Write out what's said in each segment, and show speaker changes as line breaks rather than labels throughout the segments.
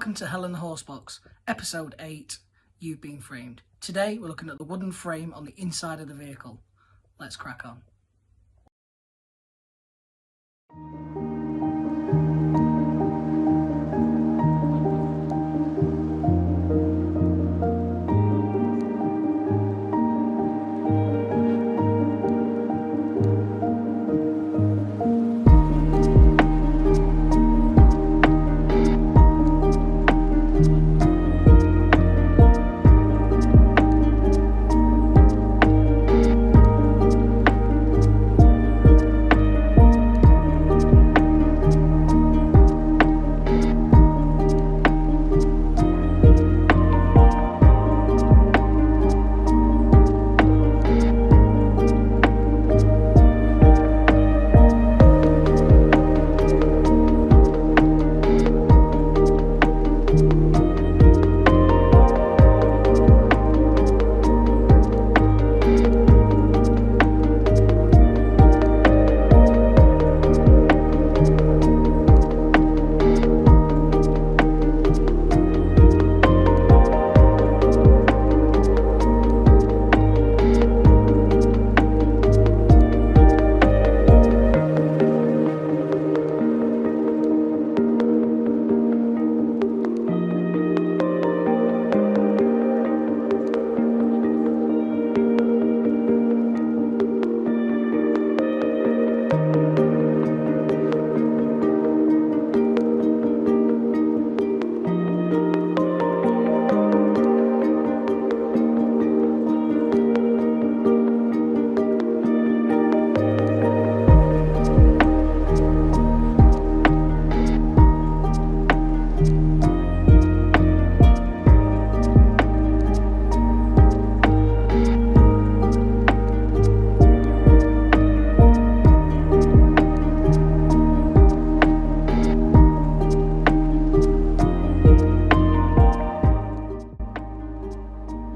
Welcome to Helen the Horsebox, episode 8, You've Been Framed. Today we're looking at the wooden frame on the inside of the vehicle. Let's crack on.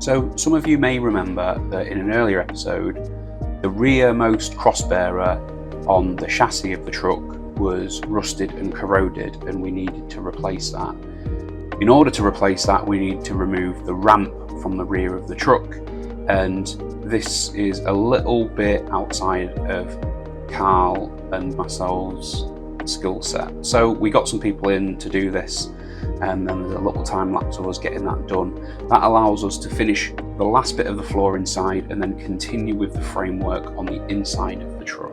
So some of you may remember that in an earlier episode, the rearmost crossbearer on the chassis of the truck was rusted and corroded, and we needed to replace that. In order to replace that, we need to remove the ramp from the rear of the truck, and this is a little bit outside of Carl and myself's skill set. So we got some people in to do this, and then there's a little time lapse of us getting that done. That allows us to finish the last bit of the floor inside and then continue with the framework on the inside of the truck.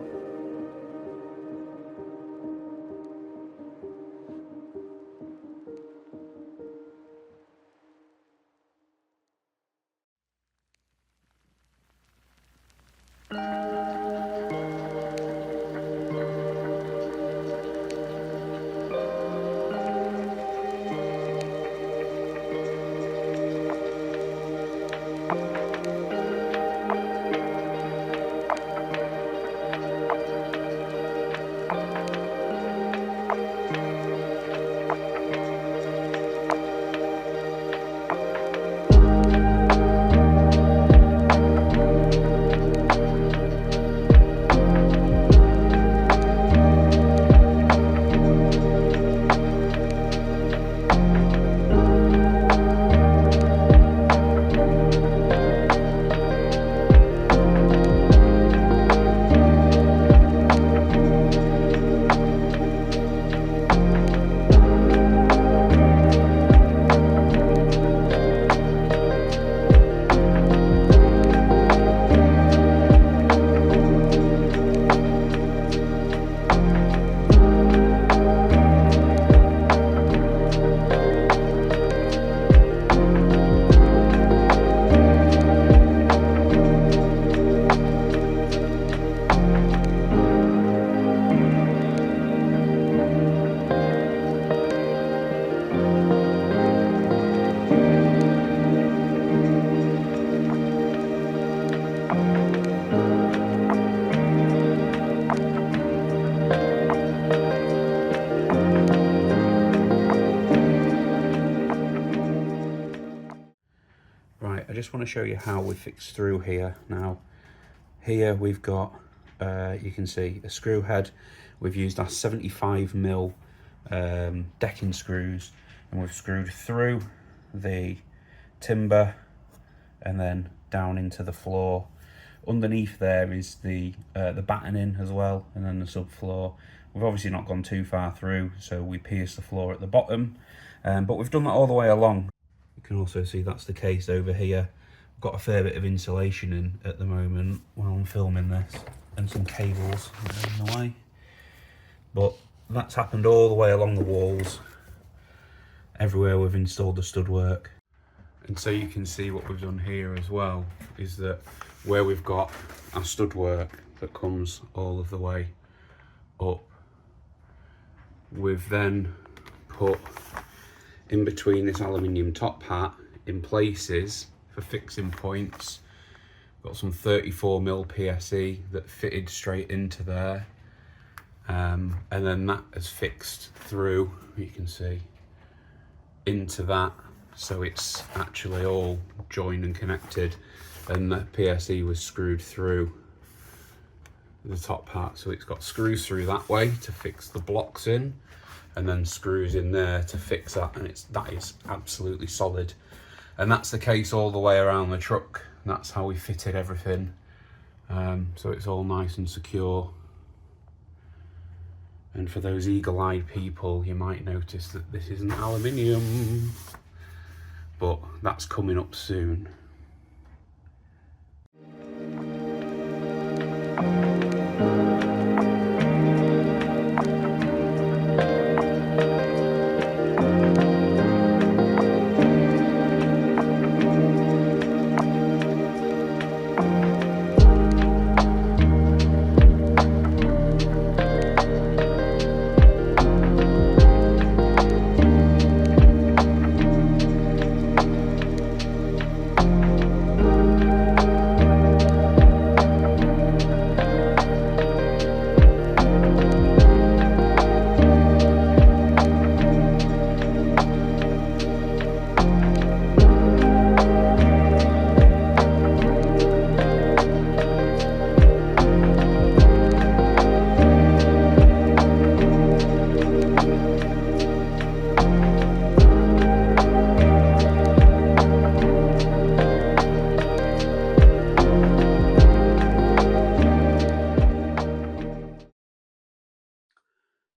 just want to show you how we fix through here. Now, here we've got, you can see a screw head. We've used our 75mm decking screws and we've screwed through the timber and then down into the floor. Underneath there is the battening as well, and then the subfloor. We've obviously not gone too far through, so we pierced the floor at the bottom, but we've done that all the way along. You can also see that's the case over here. I've got a fair bit of insulation in at the moment while I'm filming this, and some cables in the way. But that's happened all the way along the walls, everywhere we've installed the stud work. And so you can see what we've done here as well, is that where we've got our stud work that comes all of the way up, we've then put in between this aluminium top hat in places for fixing points. Got some 34mm PSE that fitted straight into there, and then that has fixed through, you can see, into that, so it's actually all joined and connected, and the PSE was screwed through the top part, so it's got screws through that way to fix the blocks in, and then screws in there to fix that, and that is absolutely solid. And that's the case all the way around the truck. That's how we fitted everything, so it's all nice and secure. And for those eagle-eyed people, you might notice that this isn't aluminium, but that's coming up soon.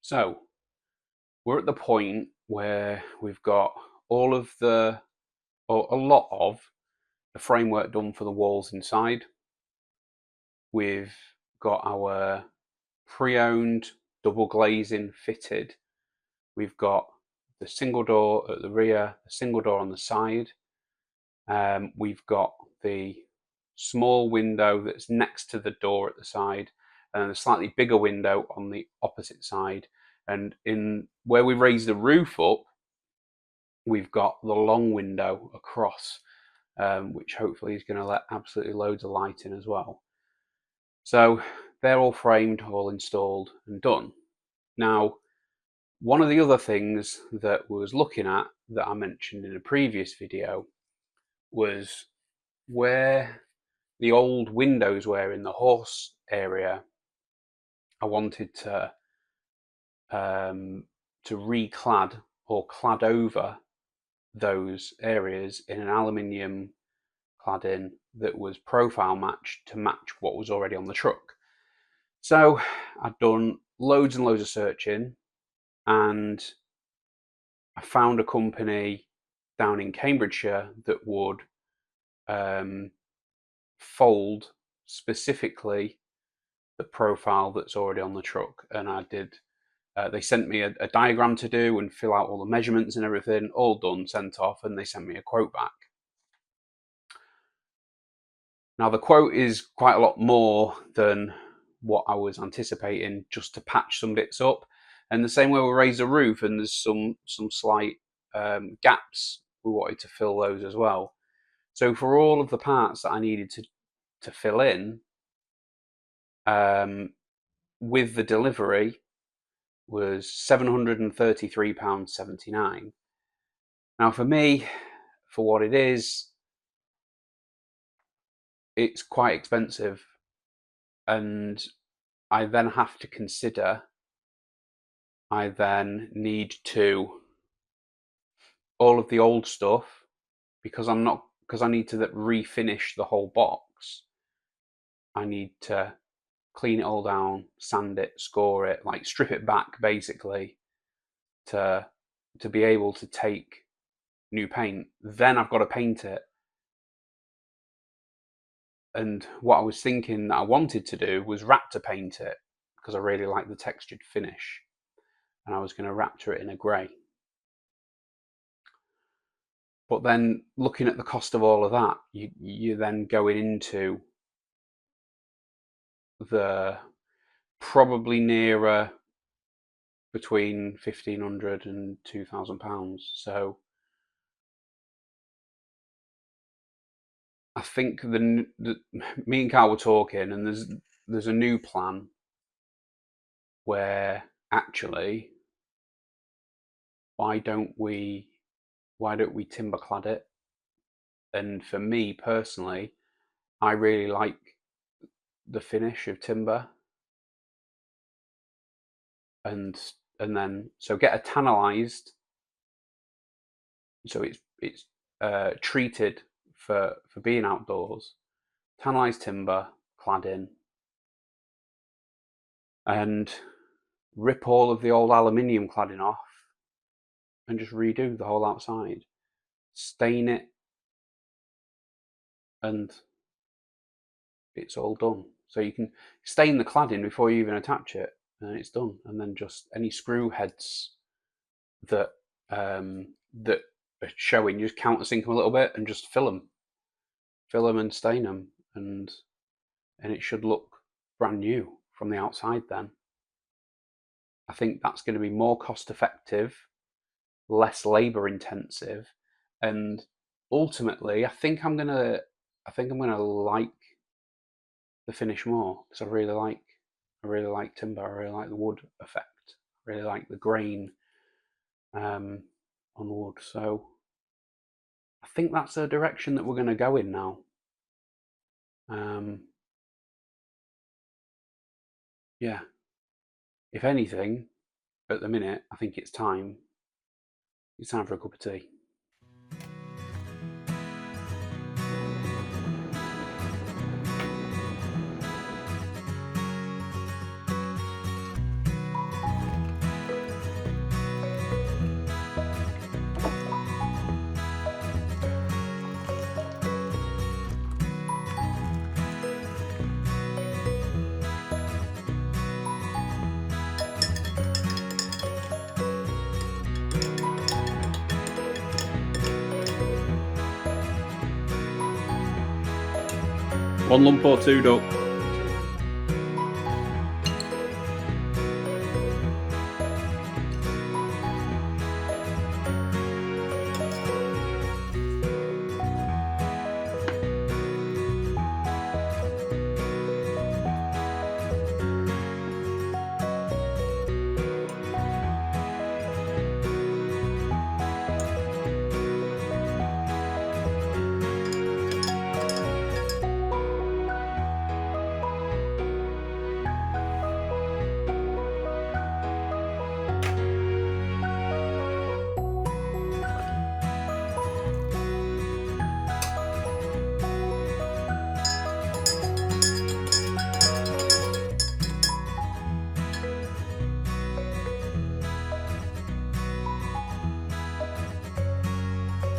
So we're at the point where we've got all of the, or a lot of the framework done for the walls inside. We've got our pre-owned double glazing fitted. We've got the single door at the rear, the single door on the side. We've got the small window that's next to the door at the side, and a slightly bigger window on the opposite side. And in where we raise the roof up, we've got the long window across, which hopefully is going to let absolutely loads of light in as well. So they're all framed, all installed and done. Now, one of the other things that we was looking at that I mentioned in a previous video was where the old windows were in the horse area. I wanted to reclad or clad over those areas in an aluminium cladding that was profile matched to match what was already on the truck. So I'd done loads and loads of searching, and I found a company down in Cambridgeshire that would fold specifically the profile that's already on the truck. And I did, they sent me a diagram to do and fill out all the measurements and everything, all done, sent off, and they sent me a quote back. Now the quote is quite a lot more than what I was anticipating, just to patch some bits up. And the same way we raised the roof, and there's some slight gaps, we wanted to fill those as well. So for all of the parts that I needed to fill in, with the delivery, was £733.79. Now for me, for what it is, it's quite expensive, and I then have to consider, I then need to all of the old stuff, because I need to refinish the whole box. I need to clean it all down, sand it, score it, like strip it back basically to be able to take new paint. Then I've got to paint it. And what I was thinking that I wanted to do was Raptor paint it, because I really like the textured finish. And I was going to Raptor it in a grey. But then looking at the cost of all of that, you're then going into the probably nearer between £1,500 and £2,000. So I think me and Carl were talking, and there's a new plan where actually, why don't we timber clad it? And for me personally, I really like the finish of timber, and then so get it tannalized, so it's treated for being outdoors, tannalized timber cladding, and rip all of the old aluminium cladding off and just redo the whole outside, stain it, and it's all done. So you can stain the cladding before you even attach it, and it's done. And then just any screw heads that that are showing, you just countersink them a little bit and just fill them and stain them, and it should look brand new from the outside. Then I think that's going to be more cost effective, less labor intensive, and ultimately I think I'm gonna like the finish more, because I really like timber. I really like the wood effect. I really like the grain on the wood. So I think that's the direction that we're going to go in now. Yeah. If anything, at the minute, I think it's time. It's time for a cup of tea. One lump or two, duck?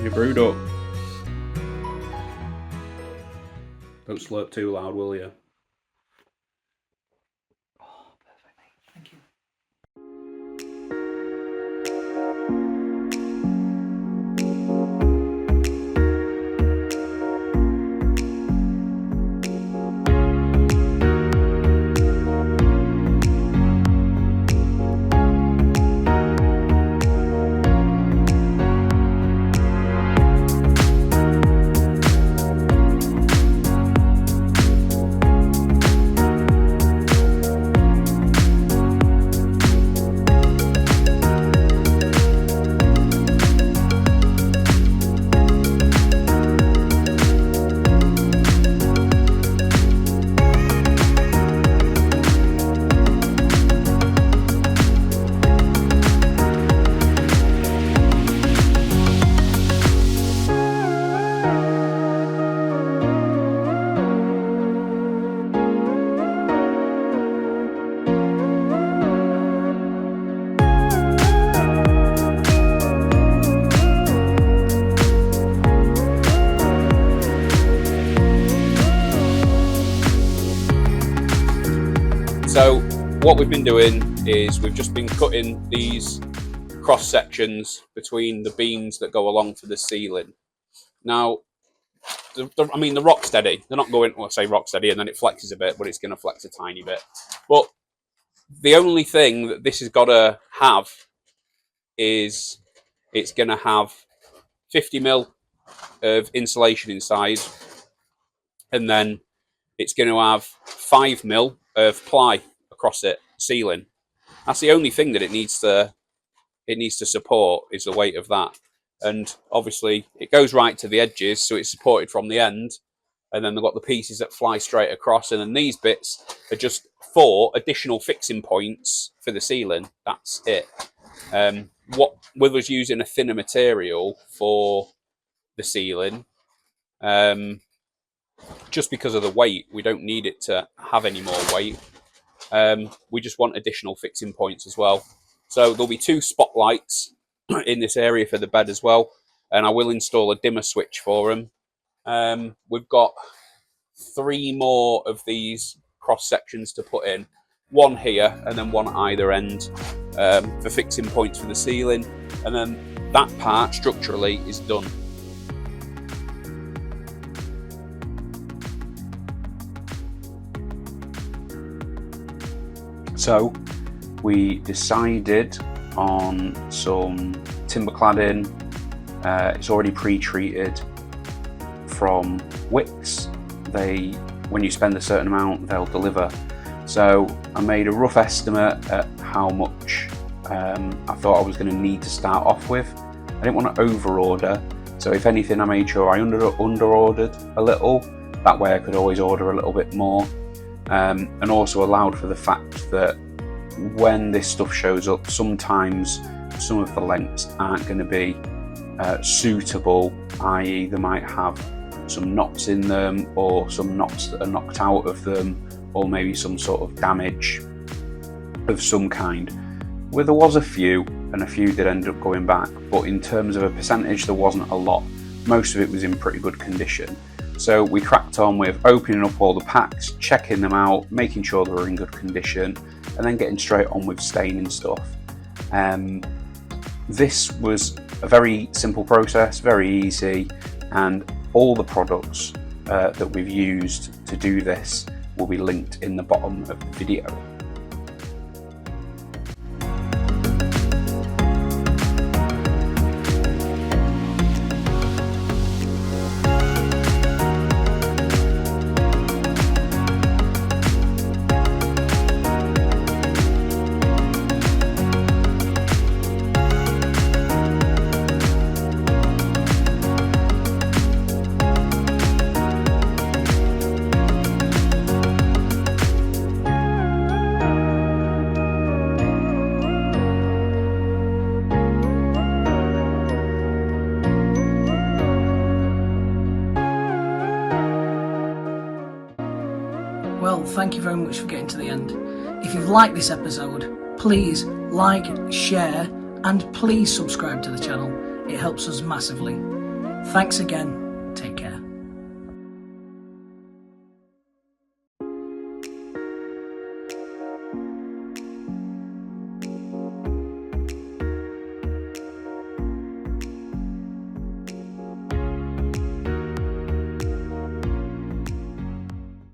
You're brewed up. Don't slurp too loud, will you?
Oh, perfect, mate. Thank you.
So what we've been doing is we've just been cutting these cross sections between the beams that go along to the ceiling. Now, I mean, the rock steady. They're not going, well, I say rock steady, and then it flexes a bit, but it's going to flex a tiny bit. But the only thing that this has got to have is it's going to have 50mm of insulation inside, and then it's going to have 5mm of ply across it, ceiling. That's the only thing that it needs to support, is the weight of that. And obviously it goes right to the edges, so it's supported from the end, and then they've got the pieces that fly straight across, and then these bits are just 4 additional fixing points for the ceiling. That's it. What with us using a thinner material for the ceiling, just because of the weight, we don't need it to have any more weight. We just want additional fixing points as well. So there'll be 2 spotlights in this area for the bed as well, and I will install a dimmer switch for them. We've got 3 more of these cross sections to put in, 1 here and then 1 at either end, for fixing points for the ceiling, and then that part structurally is done. So we decided on some timber cladding. It's already pre-treated from Wicks. When you spend a certain amount, they'll deliver. So I made a rough estimate at how much I thought I was going to need to start off with. I didn't want to over order, so if anything I made sure I under ordered a little. That way I could always order a little bit more. And also allowed for the fact that when this stuff shows up, sometimes some of the lengths aren't going to be suitable, i.e. they might have some knots in them, or some knots that are knocked out of them, or maybe some sort of damage of some kind. Well, there was a few, and a few did end up going back, but in terms of a percentage there wasn't a lot. Most of it was in pretty good condition. So we cracked on with opening up all the packs, checking them out, making sure they were in good condition, and then getting straight on with staining stuff. This was a very simple process, very easy, and all the products that we've used to do this will be linked in the bottom of the video.
Well, thank you very much for getting to the end. If you've liked this episode, please like, share, and please subscribe to the channel. It helps us massively. Thanks again. Take care.